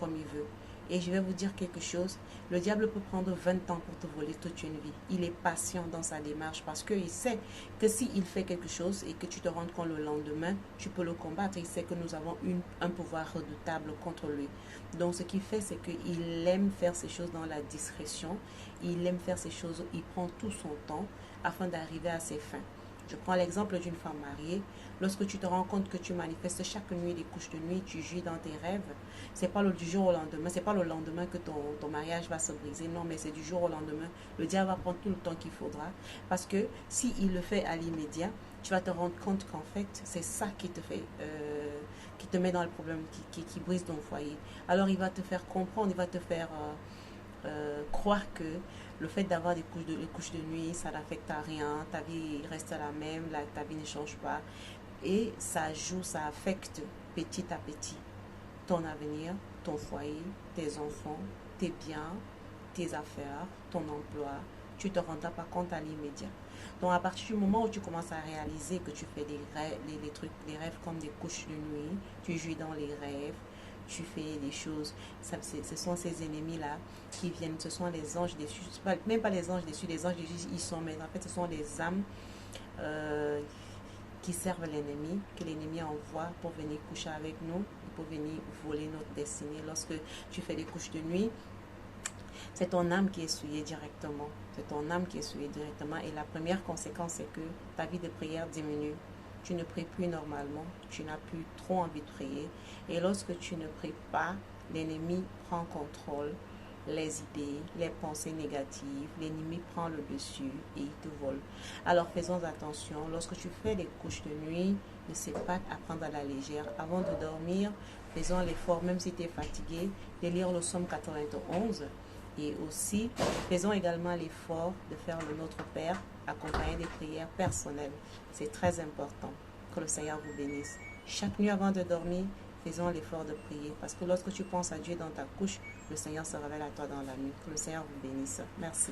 comme il veut. Et je vais vous dire quelque chose, le diable peut prendre 20 ans pour te voler toute une vie. Il est patient dans sa démarche parce qu'il sait que s'il fait quelque chose et que tu te rends compte le lendemain, tu peux le combattre. Il sait que nous avons un pouvoir redoutable contre lui. Donc ce qu'il fait, c'est qu'il aime faire ces choses dans la discrétion. Il aime faire ces choses, il prend tout son temps afin d'arriver à ses fins. Je prends l'exemple d'une femme mariée. Lorsque tu te rends compte que tu manifestes chaque nuit des couches de nuit, tu jouis dans tes rêves, c'est pas du jour au lendemain, c'est pas le lendemain que ton mariage va se briser, non, mais c'est du jour au lendemain. Le diable va prendre tout le temps qu'il faudra, parce que s'il le fait à l'immédiat, tu vas te rendre compte qu'en fait, c'est ça qui te fait, qui te met dans le problème, qui brise ton foyer. Alors il va te faire comprendre, il va te faire croire que le fait d'avoir des couches de nuit, ça n'affecte à rien, ta vie reste la même, ta vie ne change pas. Et ça joue, ça affecte petit à petit ton avenir, ton foyer, tes enfants, tes biens, tes affaires, ton emploi. Tu ne te rendras pas compte à l'immédiat. Donc à partir du moment où tu commences à réaliser que tu fais des rêves comme des couches de nuit, tu jouis dans les rêves, tu fais des choses, ce sont ces ennemis-là qui viennent, ce sont les anges déçus, même pas les anges déçus, ils sont, mais en fait ce sont des âmes euh, qui servent l'ennemi, que l'ennemi envoie pour venir coucher avec nous, pour venir voler notre destinée. Lorsque tu fais des couches de nuit, c'est ton âme qui est souillée directement. C'est ton âme qui est souillée directement. Et la première conséquence, c'est que ta vie de prière diminue. Tu ne pries plus normalement. Tu n'as plus trop envie de prier. Et lorsque tu ne pries pas, l'ennemi prend contrôle. Les idées, les pensées négatives, l'ennemi prend le dessus et il te vole. Alors faisons attention. Lorsque tu fais des couches de nuit, ne sais pas à prendre à la légère. Avant de dormir, faisons l'effort, même si tu es fatigué, de lire le psaume 91. Et aussi, faisons également l'effort de faire le Notre Père, accompagné des prières personnelles. C'est très important. Que le Seigneur vous bénisse. Chaque nuit avant de dormir, faisons l'effort de prier. Parce que lorsque tu penses à Dieu dans ta couche, le Seigneur se révèle à toi dans la nuit. Que le Seigneur vous bénisse. Merci.